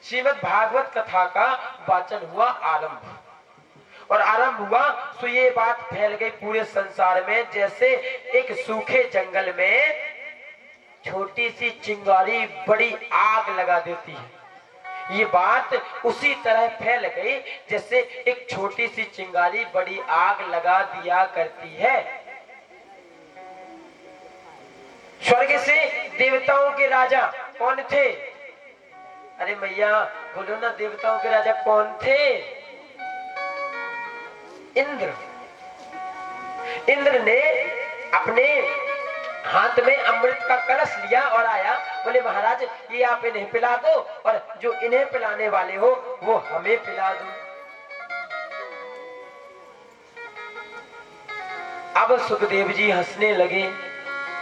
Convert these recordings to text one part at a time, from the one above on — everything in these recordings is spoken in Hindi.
श्रीमद् भागवत कथा का वाचन हुआ आरंभ और आरंभ हुआ तो ये बात फैल गई पूरे संसार में, जैसे एक सूखे जंगल में छोटी सी चिंगारी बड़ी आग लगा देती है। ये बात उसी तरह फैल गई जैसे एक छोटी सी चिंगारी बड़ी आग लगा दिया करती है। स्वर्ग से देवताओं के राजा कौन थे? अरे मैया बोलो ना, देवताओं के राजा कौन थे? इंद्र। इंद्र ने अपने हाथ में अमृत का कलश लिया और आया, बोले महाराज ये आप इन्हें पिला दो और जो इन्हें पिलाने वाले हो वो हमें पिला दो। अब सुखदेव जी हंसने लगे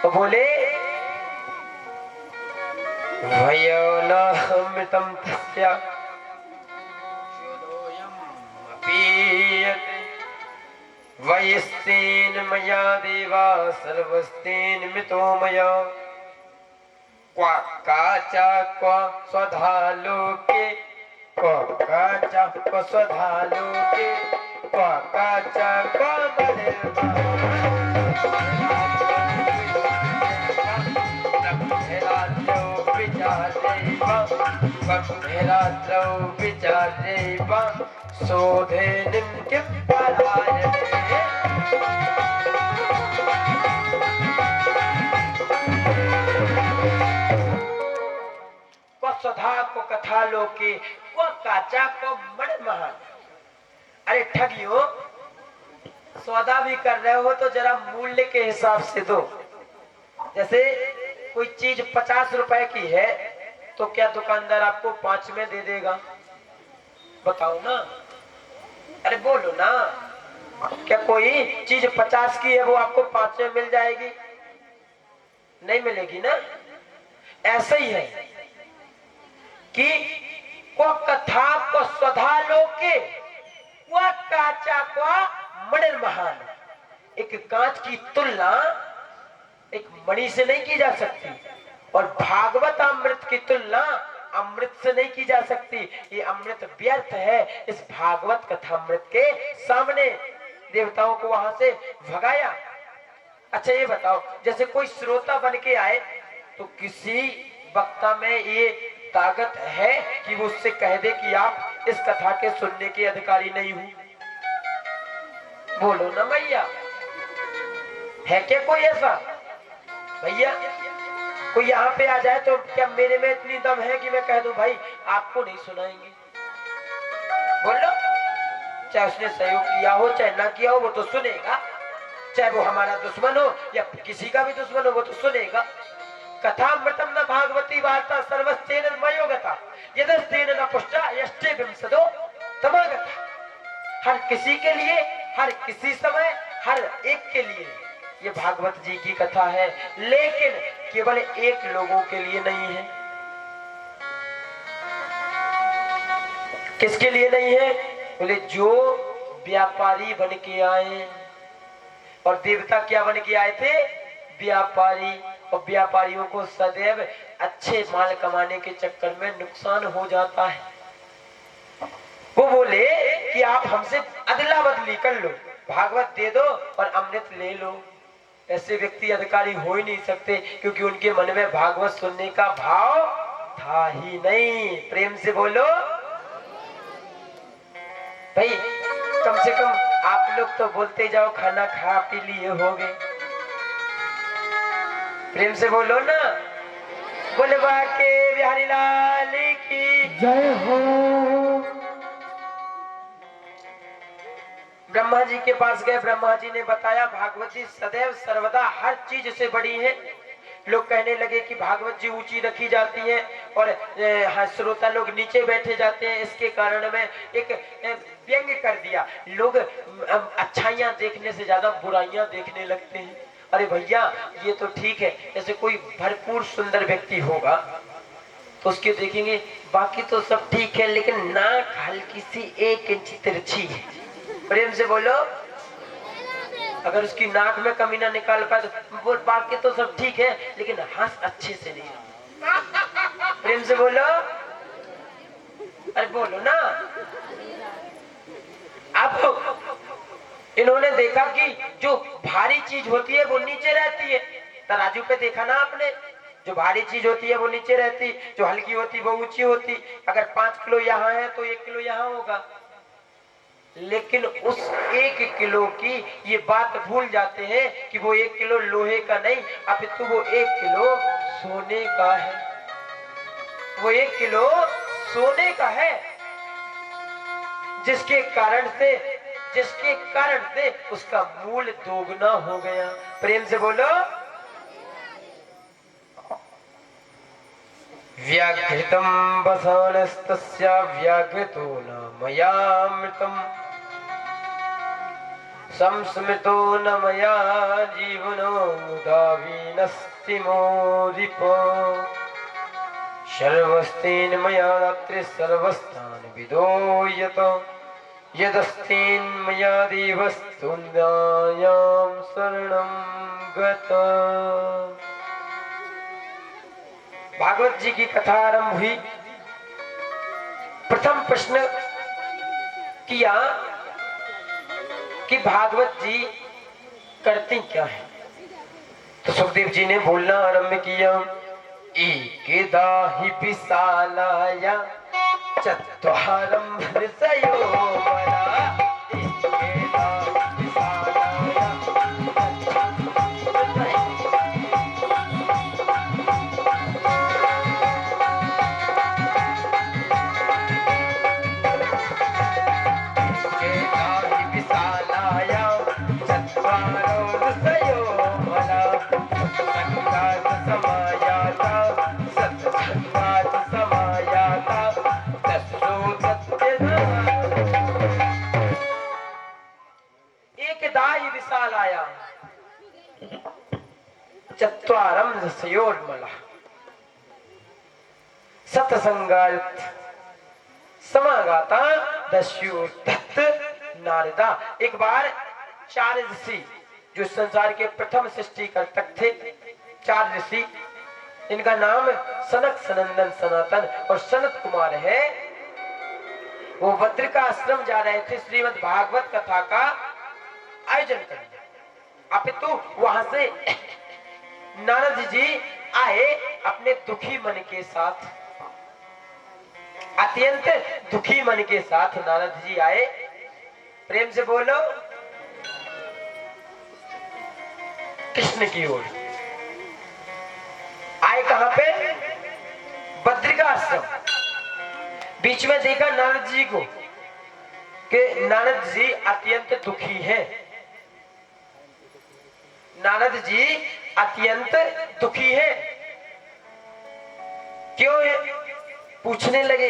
तो बोले वयो न अमृतम तस्या वयस्तेन मया देवा सर्वस्तेन मितो मया क्वा काचा क्वा स्वधा लोके क्वा काचा क्वा स्वधा लोके क्वा काचा क्वा रात्रौ विचारेव सोधेनिं किं परायणे। को स्वधा को कथा लोके को काचा को मण महान। अरे ठगियो, सौदा भी कर रहे हो तो जरा मूल्य के हिसाब से दो। जैसे कोई चीज 50 रुपए की है तो क्या दुकानदार आपको 5 में दे देगा? बताओ ना, अरे बोलो ना, क्या कोई चीज 50 की है वो आपको 5 में मिल जाएगी? नहीं मिलेगी ना। ऐसा ही है कि को कथा को स्वधा लोके वो काचा को मणि महान। एक कांच की तुलना एक मणि से नहीं की जा सकती और भागवत अमृत की तुलना अमृत से नहीं की जा सकती। ये अमृत व्यर्थ है। इस भागवत कथा अमृत के सामने देवताओं को वहां से भगाया। अच्छा ये बताओ, जैसे कोई श्रोता बन के आए तो किसी वक्ता में ये ताकत है कि वो उससे कह दे कि आप इस कथा के सुनने के अधिकारी नहीं हो? बोलो ना भैया, है क्या कोई ऐसा? भैया कोई यहाँ पे आ जाए तो क्या मेरे में इतनी दम है कि मैं कह दूं भाई आपको नहीं सुनाएंगे? बोलो, चाहे उसने सहयोग किया हो चाहे ना किया हो वो तो सुनेगा। चाहे वो हमारा दुश्मन हो या किसी का भी दुश्मन हो वो तो सुनेगा। कथामृतम न भागवती वार्ता सर्वस्तेन मयोगता यदस्तेन न पुष्टा यष्टे विंसदो तमागता। हर किसी के लिए, हर किसी समय, हर एक के लिए ये भागवत जी की कथा है, लेकिन केवल एक लोगों के लिए नहीं है। किसके लिए नहीं है? बोले जो व्यापारी बन के आए। और देवता क्या बन के आए थे? व्यापारी। और व्यापारियों को सदैव अच्छे माल कमाने के चक्कर में नुकसान हो जाता है। वो बोले कि आप हमसे अदला बदली कर लो, भागवत दे दो और अमृत ले लो। ऐसे व्यक्ति अधिकारी हो ही नहीं सकते क्योंकि उनके मन में भागवत सुनने का भाव था ही नहीं। प्रेम से बोलो भाई, कम से कम आप लोग तो बोलते जाओ खाना खा पी लिए होगे। प्रेम से बोलो ना, बोले बाके बिहारी लाल की जय हो। ब्रह्मा जी के पास गए, ब्रह्मा जी ने बताया भागवत जी सदैव सर्वदा हर चीज से बड़ी है। लोग कहने लगे कि भागवत जी ऊंची रखी जाती है और श्रोता लोग नीचे बैठे जाते हैं। इसके कारण में एक व्यंग्य कर दिया। लोग अच्छाइयां देखने से ज्यादा बुराइयां देखने लगते हैं। अरे भैया ये तो ठीक है, जैसे कोई भरपूर सुंदर व्यक्ति होगा तो उसके देखेंगे बाकी तो सब ठीक है लेकिन नाक हल्की सी 1 इंच तिरछी है। प्रेम से बोलो अगर उसकी नाक में कमी ना निकाल पाए तो बोल, बाकी तो सब ठीक है लेकिन हंस अच्छे से नहीं रहा। प्रेम से बोलो, अरे बोलो ना। अब इन्होंने देखा कि जो भारी चीज होती है वो नीचे रहती है। तराजू पे देखा ना आपने, जो भारी चीज होती है वो नीचे रहती, जो हल्की होती वो ऊंची होती। अगर 5 किलो यहाँ है तो 1 किलो यहाँ होगा। लेकिन उस 1 किलो की ये बात भूल जाते हैं कि वो 1 किलो लोहे का नहीं, अपितु वो 1 किलो सोने का है। वो 1 किलो सोने का है, जिसके कारण से उसका मूल दोगुना हो गया। प्रेम से बोलो, व्याघ्रितम वसानस्तस्या व्याघ्रितो न मयामृतम संस्मृतो न मया जीवनो मुदावीनस्ति मोदिपो सर्वस्तेन मया रात्रि सर्वस्थान विदो यतो यदस्तेन मया देवस्तुन्दायां शरणं गता। भागवत जी की कथा आरंभ हुई। प्रथम प्रश्न किया कि भागवत जी करती क्या है, तो सुखदेव जी ने बोलना आरंभ किया। एकेदा हि विशालाया चत्वारं ऋषयो वरा, एकेदा विशालाया चत्वारं रसयोर्मला सत्संगायुक्त समागाता दस्युर्दत्त नारदा। एक बार 4 ऋषि जो संसार के प्रथम सृष्टिकर्तक थे, 4 ऋषि, इनका नाम सनक सनंदन सनातन और सनत कुमार है। वो बद्रिका आश्रम जा रहे थे श्रीमद् भागवत कथा का आयोजन करने। अपितु वहां से नारद जी आए अपने दुखी मन के साथ, अत्यंत दुखी मन के साथ नारद जी आए। प्रेम से बोलो, कृष्ण की ओर आए। कहां पे? बद्रिका आश्रम। बीच में देखा नारद जी को कि नारद जी अत्यंत दुखी हैं। नारद जी अत्यंत दुखी है। क्यों है? पूछने लगे।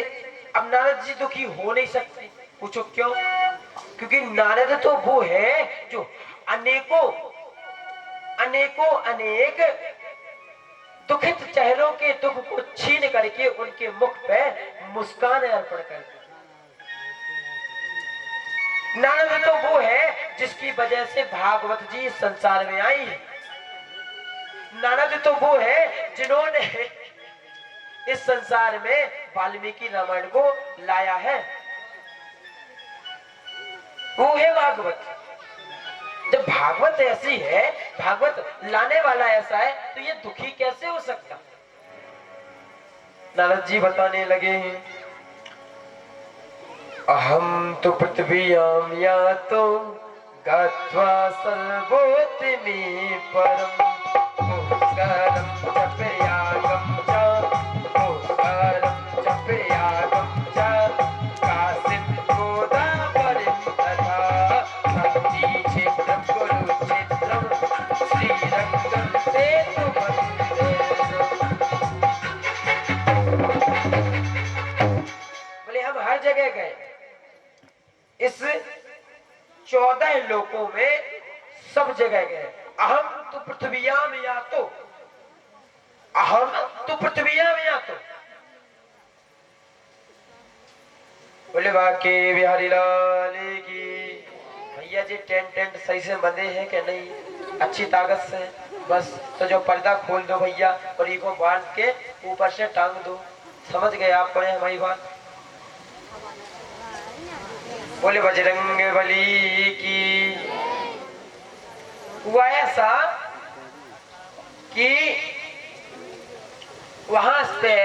अब नारद जी दुखी हो नहीं सकते। पूछो क्यों? क्योंकि नारद तो वो है जो अनेक दुखित चेहरों के दुख को छीन करके उनके मुख पे मुस्कान अर्पण करते। नारद तो वो है जिसकी वजह से भागवत जी इस संसार में आई। नारद तो वो है जिन्होंने इस संसार में वाल्मीकि रामायण को लाया है। वो है भागवत। जब भागवत ऐसी है, भागवत लाने वाला ऐसा है, तो ये दुखी कैसे हो सकता? नारद जी बताने लगे, अहम तो पृथ्व्याम यातो गत्वा सर्वोत्तमे परम पुष्करम च प्रयागम च काशीं गोदावरीं तथा नदीक्षेत्रं कुरुक्षेत्रं श्रीरंगं सेतुबन्धेषु। बोले हम हर जगह गए, इस 14 लोकों में सब जगह गए। अहम तो पृथ्व्याम यातो, अहम तो पृथ्व्याम यातो। बोले बाके बिहारी लाल की, भैया भैया जी टेंट टेंट सही से बंधे हैं कि नहीं, अच्छी ताकत से। बस तो जो पर्दा खोल दो भैया और इको बांध के ऊपर से टांग दो। समझ गए आप पढ़े हमारी बात? बोले बजरंग बली की। हुआ ऐसा कि वहां पे